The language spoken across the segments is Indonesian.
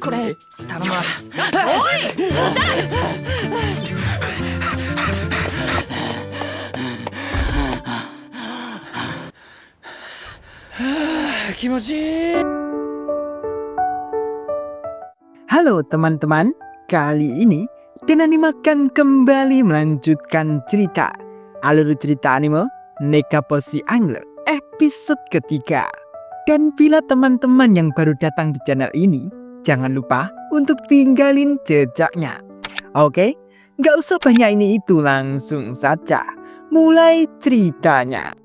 これ頼むわ。気持ちいい。 Halo teman-teman, kali ini Denani akan kembali melanjutkan cerita alur cerita anime Nekaposhi Angler episode ketiga. Dan bila teman-teman yang baru datang di channel ini, jangan lupa untuk tinggalin jejaknya. Oke, nggak usah banyak ini itu, langsung saja mulai ceritanya.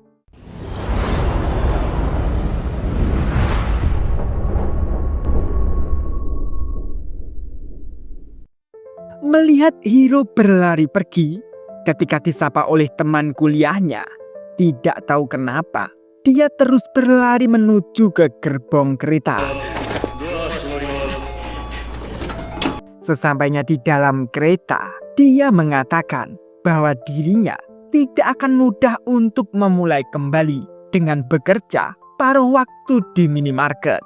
Melihat Hiro berlari pergi ketika disapa oleh teman kuliahnya, tidak tahu kenapa dia terus berlari menuju ke gerbong kereta. Sesampainya di dalam kereta, dia mengatakan bahwa dirinya tidak akan mudah untuk memulai kembali dengan bekerja paruh waktu di minimarket.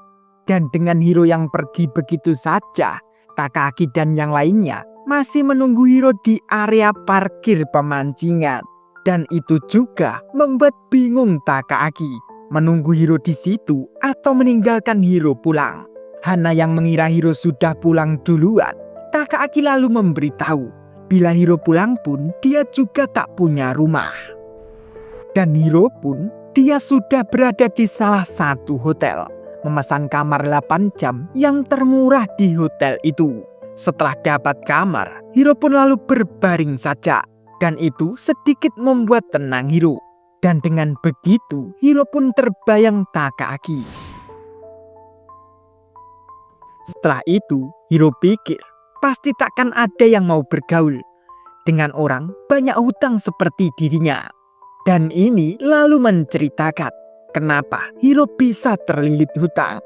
Dan dengan Hiro yang pergi begitu saja, Takaaki dan yang lainnya masih menunggu Hiro di area parkir pemancingan. Dan itu juga membuat bingung Takaaki, menunggu Hiro di situ atau meninggalkan Hiro pulang. Hana yang mengira Hiro sudah pulang duluan, Takaaki lalu memberitahu bila Hiro pulang pun dia juga tak punya rumah. Dan Hiro pun dia sudah berada di salah satu hotel, memesan kamar 8 jam yang termurah di hotel itu. Setelah dapat kamar, Hiro pun lalu berbaring saja. Dan itu sedikit membuat tenang Hiro. Dan dengan begitu, Hiro pun terbayang Takaaki. Setelah itu, Hiro pikir pasti takkan ada yang mau bergaul dengan orang banyak hutang seperti dirinya. Dan ini lalu menceritakan kenapa Hiro bisa terlilit hutang.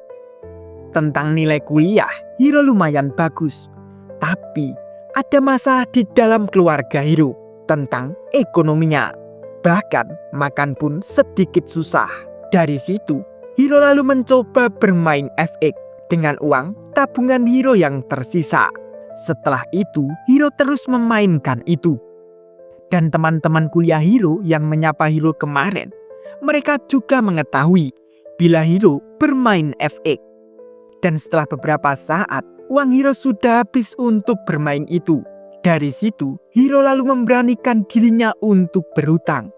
Tentang nilai kuliah, Hiro lumayan bagus. Tapi ada masalah di dalam keluarga Hiro tentang ekonominya. Bahkan makan pun sedikit susah. Dari situ, Hiro lalu mencoba bermain FX dengan uang tabungan Hiro yang tersisa. Setelah itu, Hiro terus memainkan itu. Dan teman-teman kuliah Hiro yang menyapa Hiro kemarin, mereka juga mengetahui bila Hiro bermain FX. Dan setelah beberapa saat, uang Hiro sudah habis untuk bermain itu. Dari situ, Hiro lalu memberanikan dirinya untuk berhutang.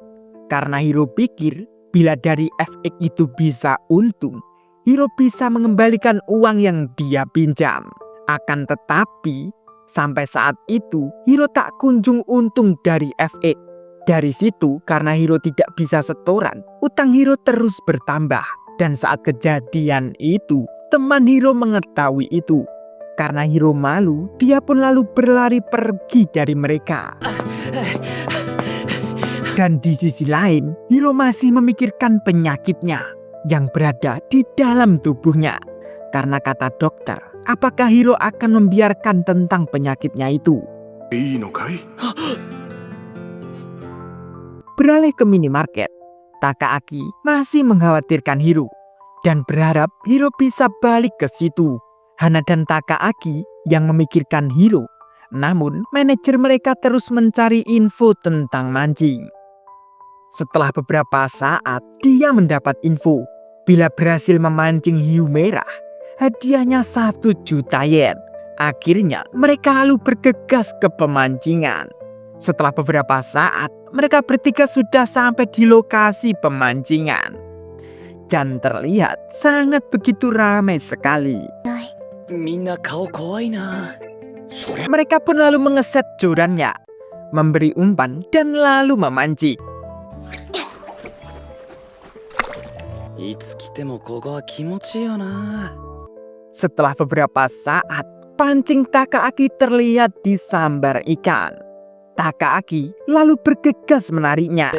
Karena Hiro pikir bila dari FX itu bisa untung, Hiro bisa mengembalikan uang yang dia pinjam. Akan tetapi, sampai saat itu Hiro tak kunjung untung dari FX. Dari situ, karena Hiro tidak bisa setoran, utang Hiro terus bertambah. Dan saat kejadian itu, teman Hiro mengetahui itu. Karena Hiro malu, dia pun lalu berlari pergi dari mereka. Dan di sisi lain, Hiro masih memikirkan penyakitnya yang berada di dalam tubuhnya. Karena kata dokter, apakah Hiro akan membiarkan tentang penyakitnya itu? Beralih ke minimarket, Takaaki masih mengkhawatirkan Hiro dan berharap Hiro bisa balik ke situ. Hana dan Takaaki yang memikirkan Hiro. Namun manajer mereka terus mencari info tentang mancing. Setelah beberapa saat, dia mendapat info bila berhasil memancing hiu merah, hadiahnya 1 juta yen. Akhirnya mereka lalu bergegas ke pemancingan. Setelah beberapa saat, mereka bertiga sudah sampai di lokasi pemancingan. Dan terlihat sangat begitu ramai sekali. Mereka pun lalu mengeset jorannya, memberi umpan dan lalu memancing. Setelah beberapa saat, pancing Takaaki terlihat disambar ikan. Takaaki lalu bergegas menariknya.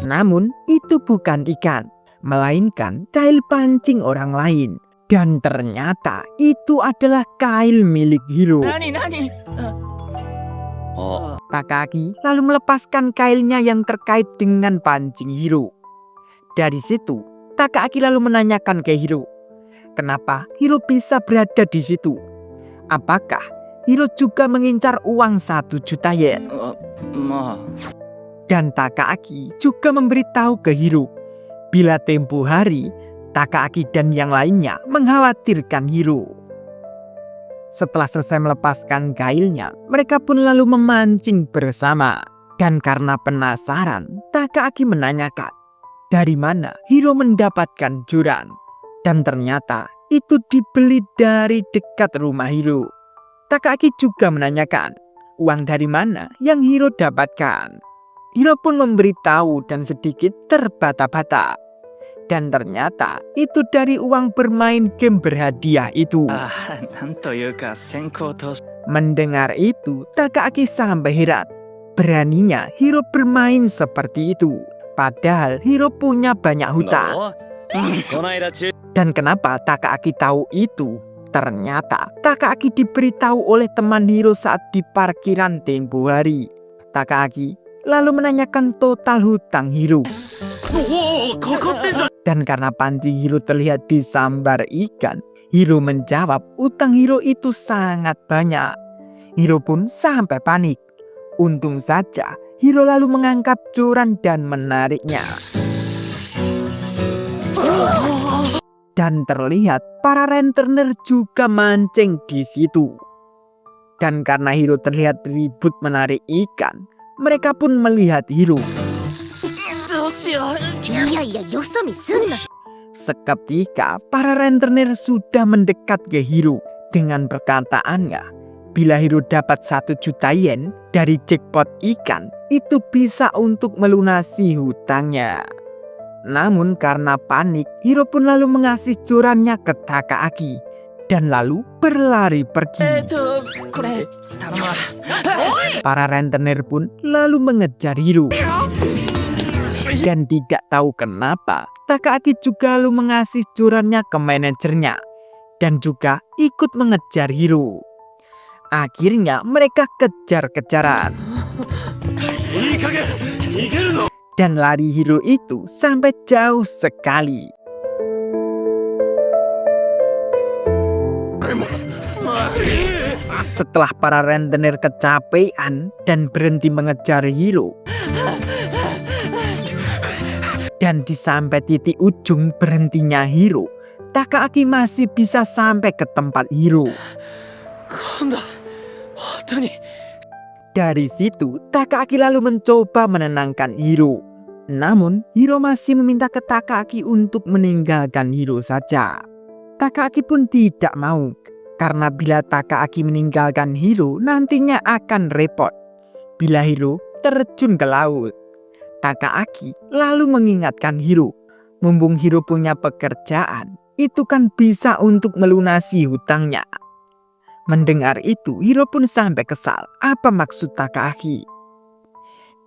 Namun itu bukan ikan, melainkan kail pancing orang lain. Dan ternyata itu adalah kail milik Hiro. Takaaki lalu melepaskan kailnya yang terkait dengan pancing Hiro. Dari situ, Takaaki lalu menanyakan ke Hiro, kenapa Hiro bisa berada di situ? Apakah Hiro juga mengincar uang 1 juta yen? まあ Dan Takaaki juga memberitahu ke Hiro bila tempo hari Takaaki dan yang lainnya mengkhawatirkan Hiro. Setelah selesai melepaskan kailnya, mereka pun lalu memancing bersama. Dan karena penasaran, Takaaki menanyakan dari mana Hiro mendapatkan joran. Dan ternyata itu dibeli dari dekat rumah Hiro. Takaaki juga menanyakan uang dari mana yang Hiro dapatkan. Hiro pun memberitahu dan sedikit terbata-bata. Dan ternyata itu dari uang bermain game berhadiah itu. なんというか先行投資 Mendengar itu, Takaaki sampai heran. Beraninya Hiro bermain seperti itu. Padahal Hiro punya banyak hutang. この間中 Dan kenapa Takaaki tahu itu? Ternyata Takaaki diberitahu oleh teman Hiro saat di parkiran tempo hari. Takaaki lalu menanyakan total hutang Hiro. おおかかってんじゃん Dan karena pancing Hiro terlihat disambar ikan, Hiro menjawab utang Hiro itu sangat banyak. Hiro pun sampai panik. Untung saja Hiro lalu mengangkat joran dan menariknya. Dan terlihat para rentenir juga mancing di situ. Dan karena Hiro terlihat ribut menarik ikan, mereka pun melihat Hiro. どうしよういやいやよそ見すんな。 Seketika para rentenir sudah mendekat ke Hiro dengan perkataannya, bila Hiro dapat 1 juta yen dari jackpot ikan, itu bisa untuk melunasi hutangnya. Namun karena panik, Hiro pun lalu mengasih jorannya ke Takaaki dan lalu berlari pergi. これ頼むわ Para rentenir pun lalu mengejar Hiro. Dan tidak tahu kenapa, Takaaki juga lalu mengasih jorannya ke manajernya dan juga ikut mengejar Hiro. Akhirnya mereka kejar-kejaran. いい加減逃げるの Dan lari Hiro itu sampai jauh sekali. Setelah para rentenir kecapean dan berhenti mengejar Hiro, dan di sampai titik ujung berhentinya Hiro, Takaaki masih bisa sampai ke tempat Hiro. 今度は本当に Dari situ, Takaaki lalu mencoba menenangkan Hiro. Namun, Hiro masih meminta ke Takaaki untuk meninggalkan Hiro saja. Takaaki pun tidak mau, karena bila Takaaki meninggalkan Hiro, nantinya akan repot. Bila Hiro terjun ke laut, Takaaki lalu mengingatkan Hiro, mumpung Hiro punya pekerjaan, itu kan bisa untuk melunasi hutangnya. Mendengar itu, Hiro pun sampai kesal. Apa maksud Takaaki?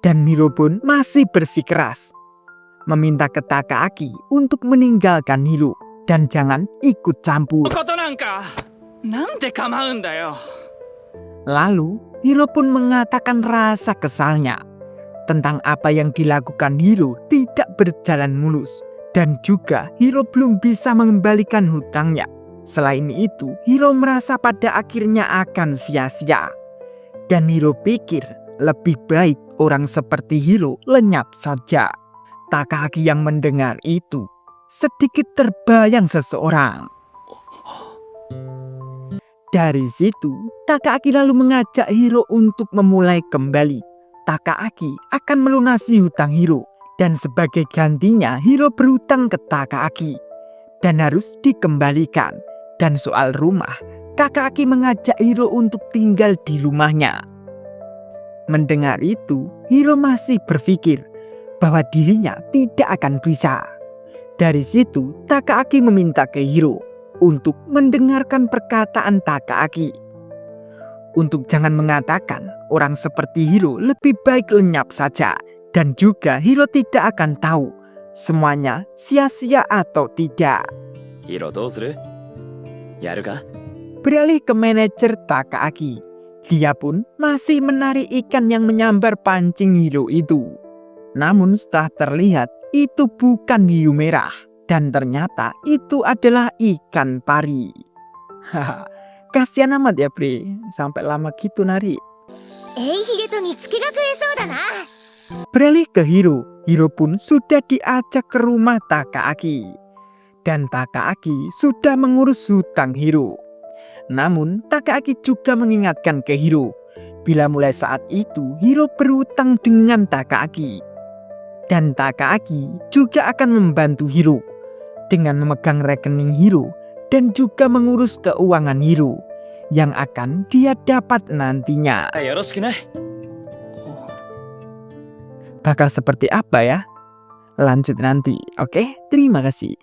Dan Hiro pun masih bersikeras, meminta ke Takaaki untuk meninggalkan Hiro dan jangan ikut campur. ことなんかなんで構うんだよ Lalu, Hiro pun mengatakan rasa kesalnya tentang apa yang dilakukan Hiro tidak berjalan mulus. Dan juga Hiro belum bisa mengembalikan hutangnya. Selain itu, Hiro merasa pada akhirnya akan sia-sia. Dan Hiro pikir lebih baik orang seperti Hiro lenyap saja. Takaaki yang mendengar itu sedikit terbayang seseorang. Dari situ, Takaaki lalu mengajak Hiro untuk memulai kembali. Takaaki akan melunasi hutang Hiro. Dan sebagai gantinya, Hiro berhutang ke Takaaki dan harus dikembalikan. Dan soal rumah, Takaaki mengajak Hiro untuk tinggal di rumahnya. Mendengar itu, Hiro masih berpikir bahwa dirinya tidak akan bisa. Dari situ, Takaaki meminta ke Hiro untuk mendengarkan perkataan Takaaki. Untuk jangan mengatakan orang seperti Hiro lebih baik lenyap saja. Dan juga Hiro tidak akan tahu semuanya sia-sia atau tidak. ヒロどうするやるか Beralih ke manajer Takaaki. Dia pun masih menarik ikan yang menyambar pancing Hiro itu. Namun setelah terlihat itu bukan hiu merah. Dan ternyata itu adalah ikan pari. Haha, kasihan amat ya Bre, sampai lama gitu nari. エイヒゲと煮付けが食えそうだな。 Beralih ke Hiro, Hiro pun sudah diajak ke rumah Takaaki. Dan Takaaki sudah mengurus hutang Hiro. Namun Takaaki juga mengingatkan ke Hiro, bila mulai saat itu Hiro berhutang dengan Takaaki. Dan Takaaki juga akan membantu Hiro dengan memegang rekening Hiro dan juga mengurus keuangan Hiro yang akan dia dapat nantinya. よろしくね。 Bakal seperti apa ya? Lanjut nanti, oke? Terima kasih.